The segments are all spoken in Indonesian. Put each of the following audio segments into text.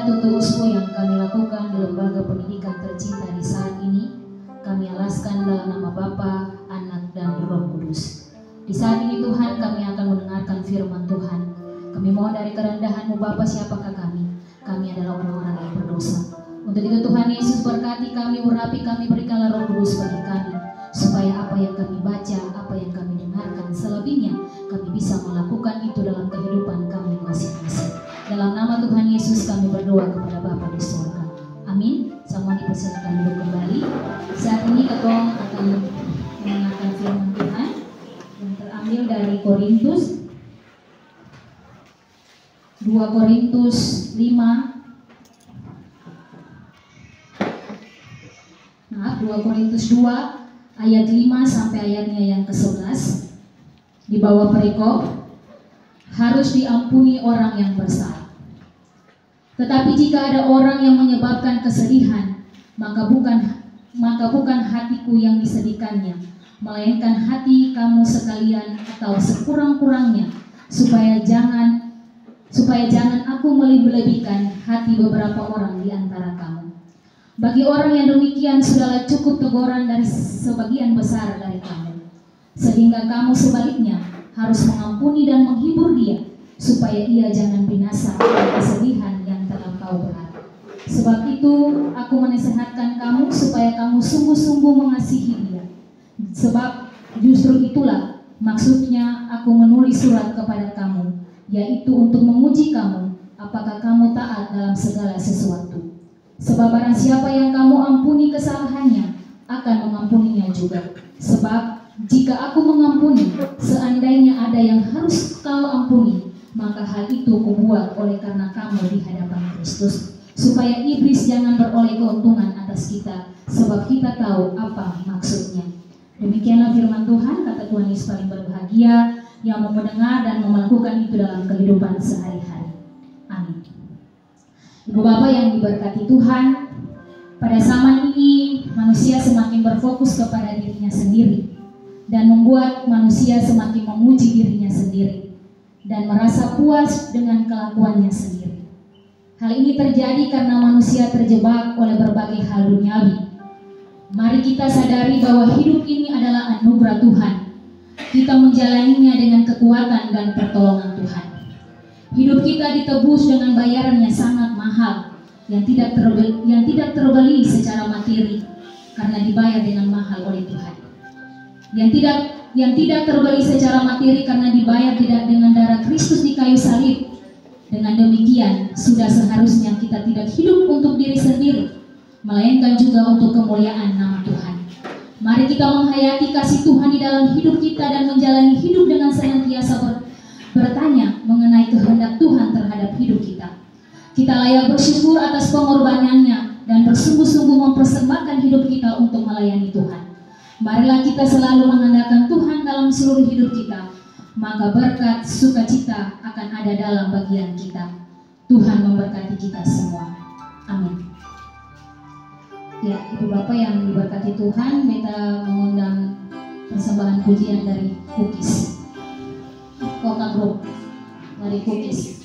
tutu uspo yang kami lakukan di lembaga pendidikan tercinta di saat ini, kami alaskan dalam nama Bapa, Anak, dan Roh Kudus. Di saat ini Tuhan, kami akan mendengarkan firman Tuhan. Kami mohon dari kerendahan-Mu Bapa, siapakah kami? Kami adalah orang-orang yang berdosa. Untuk itu Tuhan Yesus berkati kami, urapi kami, berikanlah Roh Kudus bagi kami, supaya apa yang kami baca, apa yang kami dengarkan, selebihnya kami bisa melakukan itu dalam kehidupan kami masing-masing. Dalam nama Tuhan Yesus kami berdoa kepada Bapa di surga. Amin. Semua dipersilakan duduk kembali. Saat ini Ketong akan mendengarkan firman Tuhan yang terambil dari Korintus 2 Korintus 2 Korintus 2 ayat 5 sampai ayatnya yang ke-11. Di bawah perikop, harus diampuni orang yang bersalah. Tetapi jika ada orang yang menyebabkan kesedihan, maka bukan hatiku yang disedihkannya, melainkan hati kamu sekalian atau sekurang-kurangnya, supaya jangan aku melebih-lebihkan hati beberapa orang di antara kamu. Bagi orang yang demikian sudahlah cukup teguran dari sebagian besar dari kamu, sehingga kamu sebaliknya harus mengampuni dan menghibur dia, supaya ia jangan binasa oleh kesedihan yang terlampau berat. Sebab itu aku menasihatkan kamu supaya kamu sungguh-sungguh mengasihi dia. Sebab justru itulah maksudnya aku menulis surat kepada kamu, yaitu untuk menguji kamu apakah kamu taat dalam segala sesuatu. Sebab barang siapa yang kamu ampuni kesalahannya, akan mengampuninya juga. Sebab jika aku mengampuni, seandainya ada yang harus kau ampuni, maka hal itu kubuat oleh karena kamu di hadapan Kristus, supaya iblis jangan beroleh keuntungan atas kita, sebab kita tahu apa maksudnya. Demikianlah firman Tuhan. Kata Tuhan Yesus paling berbahagia yang mau mendengar dan melakukan itu dalam kehidupan sehari-hari. Amin. Ibu Bapak yang diberkati Tuhan, pada zaman ini manusia semakin berfokus kepada dirinya sendiri dan membuat manusia semakin memuji dirinya sendiri dan merasa puas dengan kelakuannya sendiri. Hal ini terjadi karena manusia terjebak oleh berbagai hal duniawi. Mari kita sadari bahwa hidup ini adalah anugerah Tuhan. Kita menjalaninya dengan kekuatan dan pertolongan Tuhan. Hidup kita ditebus dengan bayaran yang sangat mahal, yang tidak terbeli secara materi, karena dibayar dengan mahal oleh Tuhan. Yang tidak terbeli secara materi karena dibayar tidak dengan darah Kristus di kayu salib. Dengan demikian, sudah seharusnya kita tidak hidup untuk diri sendiri, melainkan juga untuk kemuliaan nama Tuhan. Mari kita menghayati kasih Tuhan di dalam hidup kita dan menjalani hidup dengan senantiasa bertanya mengenai kehendak Tuhan terhadap hidup kita. Kita layak bersyukur atas pengorbanannya dan bersungguh-sungguh mempersembahkan hidup kita untuk melayani Tuhan. Marilah kita selalu mengandalkan Tuhan dalam seluruh hidup kita, maka berkat sukacita akan ada dalam bagian kita. Tuhan memberkati kita semua. Amin. Ya, Ibu Bapak yang diberkati Tuhan, kita mengundang persembahan pujian dari Kukis Kota Group, dari Kukis.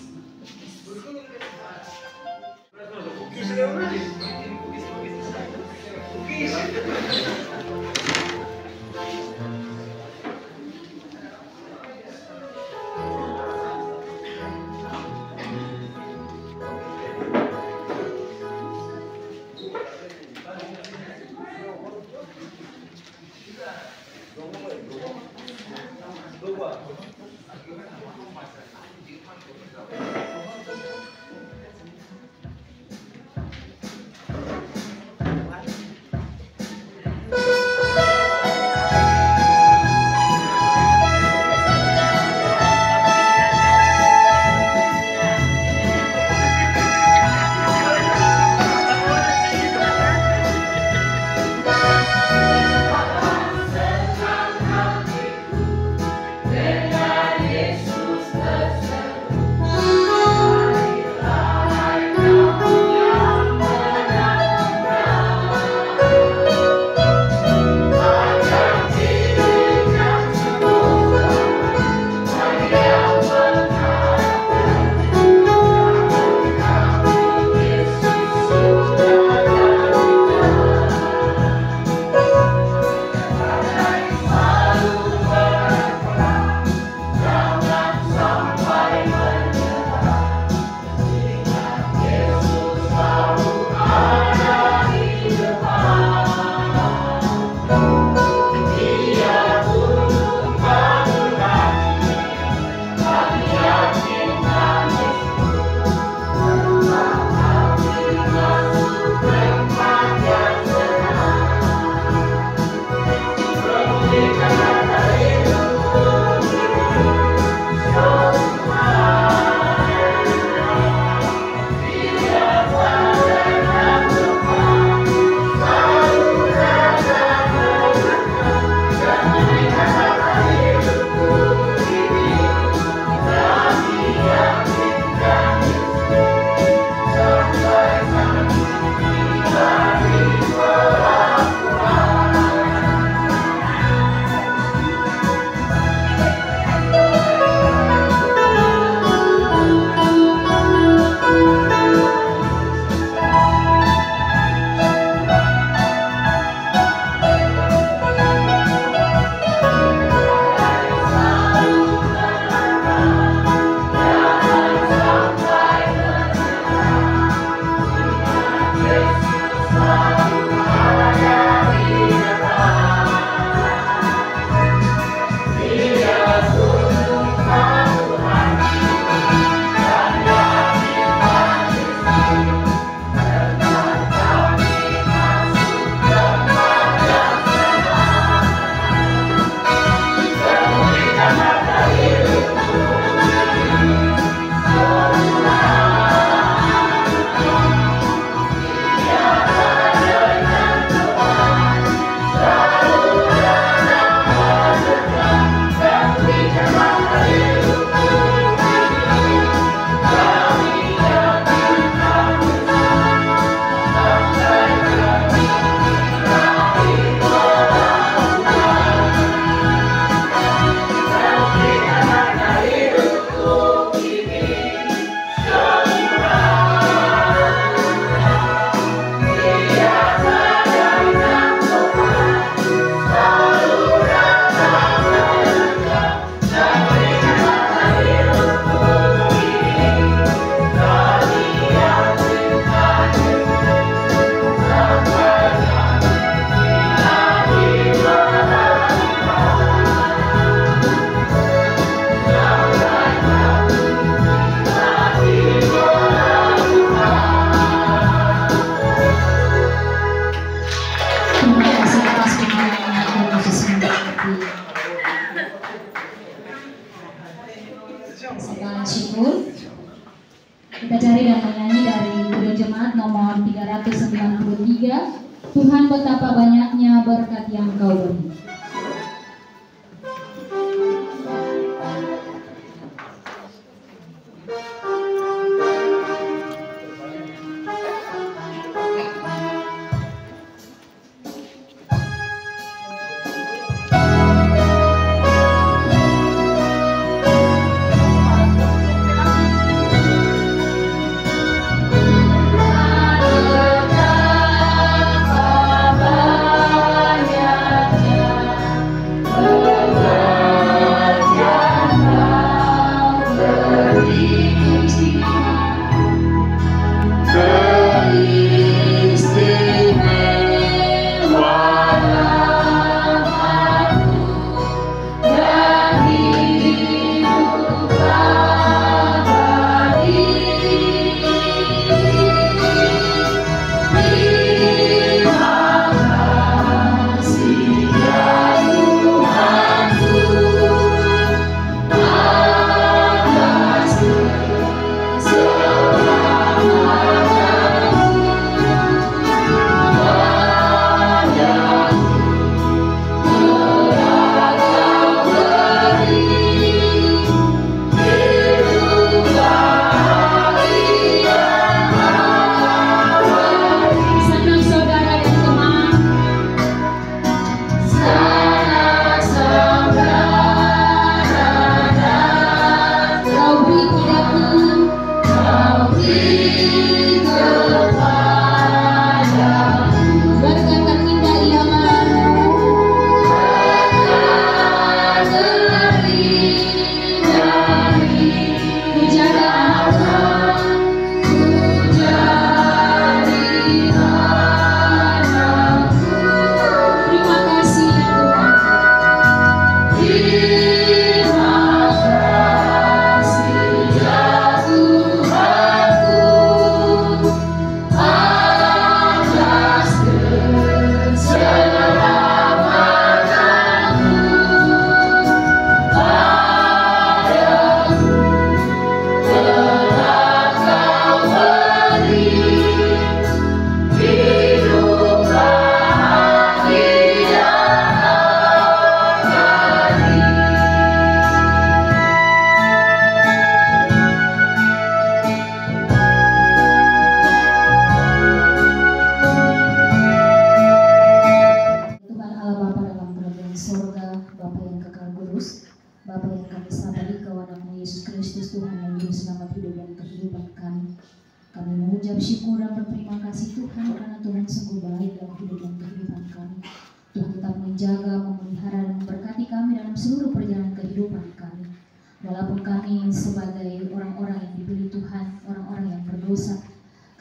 Kita cari dan menyanyi dari Judul Jemaat nomor 393. Tuhan betapa banyaknya berkat yang Kau beri.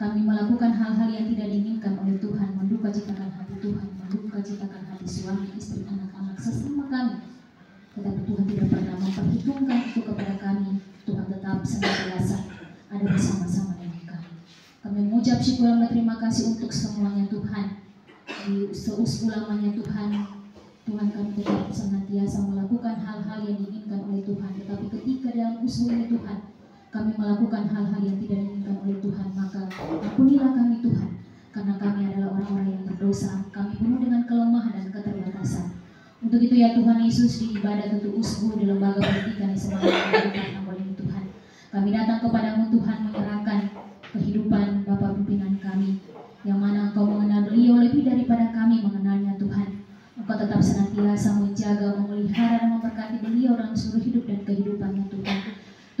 Kami melakukan hal-hal yang tidak diinginkan oleh Tuhan, menduka citakan hati Tuhan, menduka citakan hati suami, istri, anak-anak sesama kami. Tetapi Tuhan tidak pernah memperhitungkan itu kepada kami. Tuhan tetap senantiasa ada bersama-sama dengan kami. Kami mengucap syukur dan berterima kasih untuk semuanya Tuhan. Di seulamanya Tuhan, Tuhan kami tetap senantiasa melakukan hal-hal yang diinginkan oleh Tuhan. Tetapi ketika dalam usul ini Tuhan, kami melakukan hal-hal yang tidak diinginkan oleh Tuhan, maka ampunilah kami Tuhan, karena kami adalah orang-orang yang berdosa, kami penuh dengan kelemahan dan keterbatasan. Untuk itu ya Tuhan Yesus, di ibadah tentu usbu di lembaga pendidikan yang semangat ini Tuhan, kami datang kepadamu Tuhan menyerahkan kehidupan Bapak pimpinan kami, yang mana Engkau mengenal beliau lebih daripada kami mengenalnya Tuhan. Engkau tetap senantiasa menjaga, memelihara dan memberkati beliau dalam seluruh hidup dan kehidupannya Tuhan.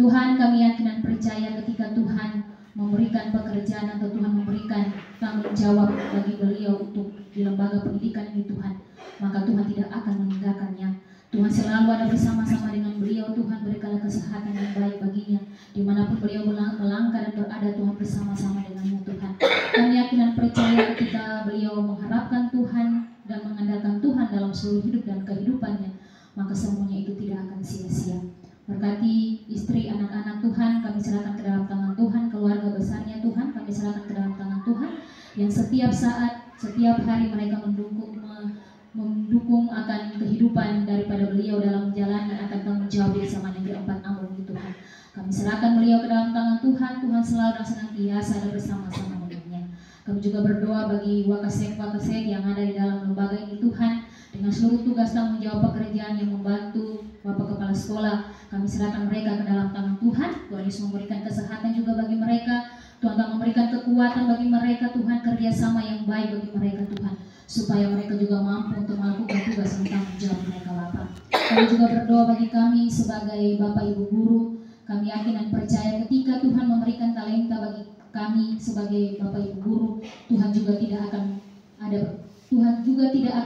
Tuhan, kami yakin dan percaya ketika Tuhan memberikan pekerjaan atau Tuhan memberikan tanggung jawab bagi beliau untuk di lembaga pendidikan ini Tuhan, maka Tuhan tidak akan meninggalkannya. Tuhan selalu ada bersama-sama dengan beliau. Tuhan, berikanlah kesehatan yang baik baginya dimanapun beliau melangkah dan berada. Tuhan bersama-sama dengannya Tuhan. Kami yakin dan percaya ketika beliau mengharapkan Tuhan dan mengandalkan Tuhan dalam seluruh hidup dan kehidupannya, maka semuanya itu tidak akan sia-sia. Berkati istri, anak-anak Tuhan, kami serahkan ke dalam tangan Tuhan, keluarga besarnya Tuhan, kami serahkan ke dalam tangan Tuhan, yang setiap saat, setiap hari mereka mendukung akan kehidupan daripada beliau dalam menjalani akan tanggung jawab bersama Negeri 4 Ambon Tuhan. Kami Kami serahkan beliau ke dalam tangan Tuhan. Tuhan selalu dan senantiasa ada bersama-sama dengannya. Kami juga berdoa bagi wakasek-wakasek yang ada di dalam lembaga ini Tuhan, dengan seluruh tugas tanggung jawab pekerjaan yang membantu Bapak Kepala Sekolah. Kami serahkan mereka ke dalam tangan Tuhan. Tuhan Yesus memberikan kesehatan juga bagi mereka. Tuhan telah memberikan kekuatan bagi mereka Tuhan, kerjasama yang baik bagi mereka Tuhan, supaya mereka juga mampu untuk melakukan tugas dan tanggung jawab mereka Bapak. Kami juga berdoa bagi kami sebagai Bapak Ibu Guru. Kami yakin dan percaya ketika Tuhan memberikan talenta bagi kami sebagai Bapak Ibu Guru, Tuhan juga tidak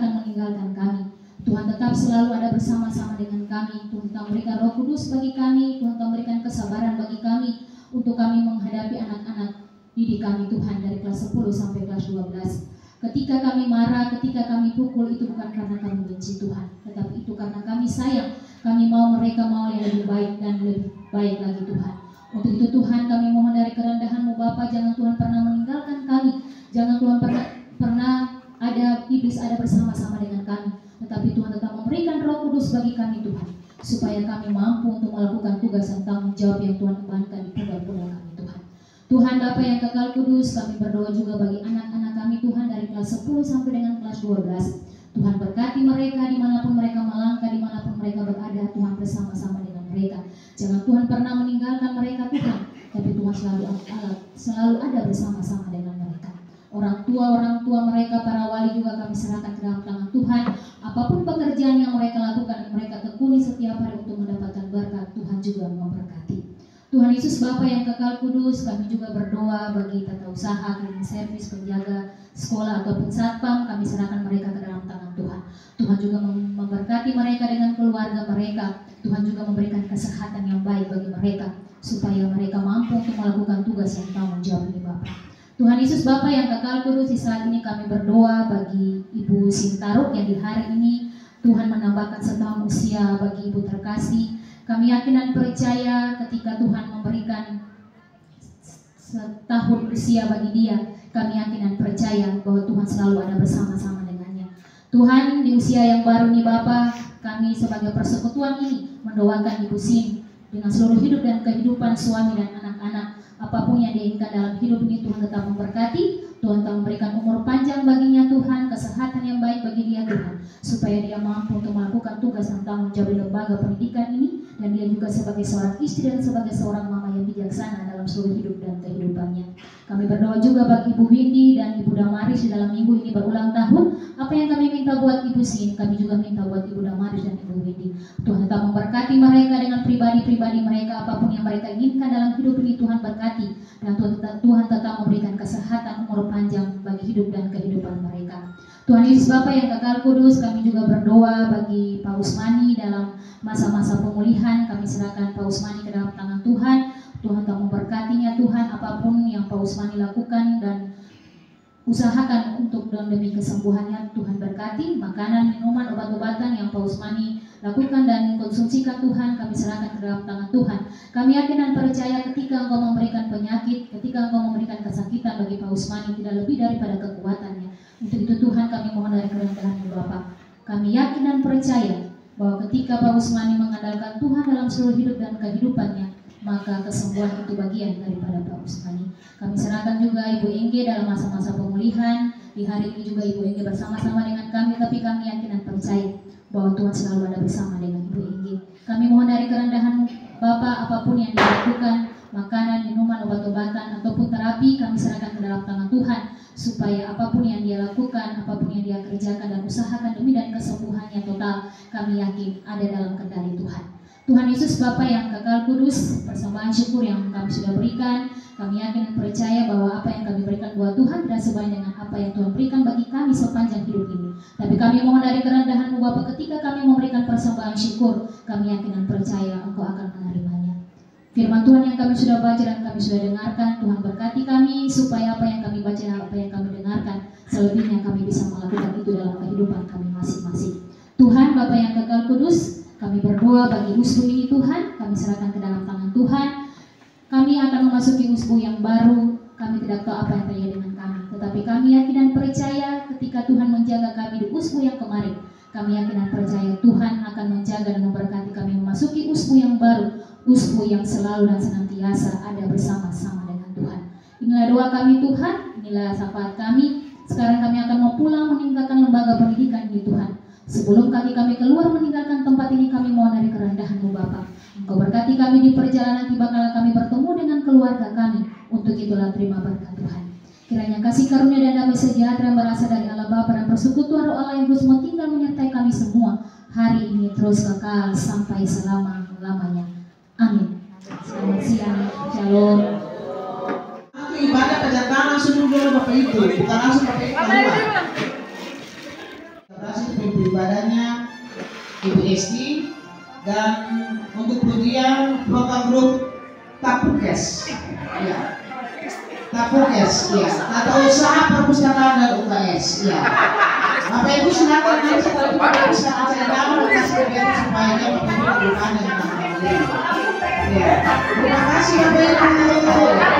akan meninggalkan kami. Tuhan tetap selalu ada bersama-sama dengan kami. Tuhan telah memberikan Roh Kudus bagi kami. Tuhan telah memberikan kesabaran bagi kami untuk kami menghadapi anak-anak didik kami Tuhan dari kelas 10 sampai kelas 12. Ketika kami marah, ketika kami pukul, itu bukan karena kami benci Tuhan, tetapi itu karena kami sayang. Kami mau mereka mau yang lebih baik dan lebih baik lagi Tuhan. Untuk itu Tuhan kami mohon dari kerendahan-Mu Bapa, jangan Tuhan pernah meninggalkan kami. Jangan Tuhan pernah ada iblis ada bersama-sama dengan kami. Tetapi Tuhan tetap memberikan Roh Kudus bagi kami Tuhan, supaya kami mampu untuk melakukan tugas dan tanggung jawab yang Tuhan bebankan di pundak-pundak kami Tuhan. Tuhan Bapa yang kekal kudus, kami berdoa juga bagi anak-anak kami Tuhan dari kelas 10 sampai dengan kelas 12. Tuhan berkati mereka dimanapun mereka melangkah, dimanapun mereka berada. Tuhan bersama-sama dengan mereka. Jangan Tuhan pernah meninggalkan mereka Tuhan, tapi Tuhan selalu ada bersama-sama dengan mereka. Orang tua mereka, para wali juga kami serahkan ke dalam tangan Tuhan. Apapun pekerjaan yang mereka lakukan, mereka tekuni setiap hari untuk mendapatkan berkat, Tuhan juga memberkati. Tuhan Yesus Bapa yang kekal kudus, kami juga berdoa bagi tata usaha, cleaning service, penjaga sekolah ataupun satpam. Kami serahkan mereka ke dalam tangan Tuhan. Tuhan juga memberkati mereka dengan keluarga mereka. Tuhan juga memberikan kesehatan yang baik bagi mereka, supaya mereka mampu untuk melakukan tugas yang tanggung jawab ini Bapa. Tuhan Yesus Bapa yang kekal kudus, di saat ini kami berdoa bagi Ibu Sintaruk yang di hari ini Tuhan menambahkan setahun usia bagi Ibu terkasih. Kami yakin dan percaya ketika Tuhan memberikan setahun usia bagi dia, kami yakin dan percaya bahwa Tuhan selalu ada bersama-sama dengannya. Tuhan, di usia yang baru ini Bapa, kami sebagai persekutuan ini mendoakan Ibu Sin dengan seluruh hidup dan kehidupan suami dan anak-anak. Apapun yang diinginkan dalam hidup ini Tuhan tetap memberkati. Tuhan telah memberikan umur panjang baginya Tuhan, kesehatan yang baik bagi dia Tuhan, supaya dia mampu untuk melakukan tugas dan tanggung jawab di lembaga pendidikan ini, dan dia juga sebagai seorang istri dan sebagai seorang mama yang bijaksana dalam seluruh hidup dan kehidupannya. Kami berdoa juga bagi Ibu Windy dan Ibu Damaris di dalam minggu ini berulang tahun. Apa yang kami minta buat Ibu Sin, kami juga minta buat Ibu Damaris dan Ibu Windy. Tuhan tetap memberkati mereka dengan pribadi-pribadi mereka, apapun yang mereka inginkan dalam hidup ini Tuhan berkati, dan Tuhan tetap memberikan kesehatan, umur panjang bagi hidup dan kehidupan mereka. Tuhan Yesus Bapa yang kekal kudus, kami juga berdoa bagi Pak Usmani dalam masa-masa pemulihan. Kami serahkan Pak Usmani ke dalam tangan Tuhan. Tuhan telah memberkatinya Tuhan, apapun yang Pak Usmani lakukan dan usahakan untuk demi kesembuhannya, Tuhan berkati. Makanan, minuman, obat-obatan yang Pak Usmani lakukan dan konsumsikan Tuhan, kami serahkan ke dalam tangan Tuhan. Kami yakin dan percaya ketika Engkau memberikan penyakit, ketika Engkau memberikan kesakitan bagi Pak Usmani, tidak lebih daripada kekuatannya. Untuk itu Tuhan kami mohon dari kerendahan-Mu Bapa. Kami yakin dan percaya bahwa ketika Pak Usmani mengandalkan Tuhan dalam seluruh hidup dan kehidupannya, maka kesembuhan itu bagian daripada Pak Usmani. Kami serahkan juga Ibu Engge dalam masa-masa pemulihan. Di hari ini juga Ibu Engge bersama-sama dengan kami, tapi kami yakin dan percaya bahwa Tuhan selalu ada bersama dengan Ibu Engge. Kami mohon dari kerendahan-Mu Bapa, apapun yang dilakukan, makanan, minuman, obat-obatan, ataupun terapi, kami serahkan ke dalam tangan Tuhan, supaya apapun yang dia lakukan, apapun yang dia kerjakan dan usahakan demi dan kesembuhannya total, kami yakin ada dalam kendali Tuhan. Tuhan Yesus Bapa yang kekal kudus, persembahan syukur yang kami sudah berikan, kami yakin dan percaya bahwa apa yang kami berikan buat Tuhan tidak sebanding dengan apa yang Tuhan berikan bagi kami sepanjang hidup ini. Tapi kami mohon dari kerendahan-Mu Bapa, ketika kami memberikan persembahan syukur, kami yakin dan percaya Engkau akan menerimanya. Firman Tuhan yang kami sudah baca dan kami sudah dengarkan, Tuhan berkati kami supaya apa yang kami baca dan apa yang kami dengarkan, selebihnya kami bisa melakukan itu dalam kehidupan kami masing-masing. Tuhan Bapa yang kekal kudus, kami berdoa bagi usbu ini Tuhan, kami serahkan ke dalam tangan Tuhan. Kami akan memasuki usbu yang baru, kami tidak tahu apa yang terjadi dengan kami, tetapi kami yakin dan percaya ketika Tuhan menjaga kami di usbu yang kemarin, kami yakin dan percaya Tuhan akan menjaga dan memberkati kami memasuki usbu yang baru. uspu yang selalu dan senantiasa ada bersama-sama dengan Tuhan. Inilah doa kami Tuhan, inilah syafaat kami. Sekarang kami akan mau pulang meninggalkan lembaga pendidikan ini Tuhan. Sebelum kaki kami keluar meninggalkan tempat ini, kami mohon dari kerendahan-Mu Bapa. Engkau berkati kami di perjalanan, tiba kala kami bertemu dengan keluarga kami. Untuk itulah terima berkat Tuhan. Kiranya kasih karunia dan damai sejahtera yang berasal dari Allah Bapa dan persekutuan Roh Allah yang kudus tinggal menyertai kami semua hari ini terus kekal sampai selama-lamanya. Amin. Selamat siang. Shalom. Untuk ibadah kedatangan langsung dulu Bapak Ibu, bukan langsung Bapak Ibu keluar. Berhasil pimpin ibadahnya Ibu Esti, dan untuk kemudian program grup Tapukes, ya. Tapukes, ya. Atau usaha perpustakaan dan UKS, ya. Bapak Ibu silakan nanti kalau kita bisa acara damai kasih kegiatan supaya dia Bapak Ibu berdoa dengan teman-teman. Ya. Terima kasih Bapak Ibu.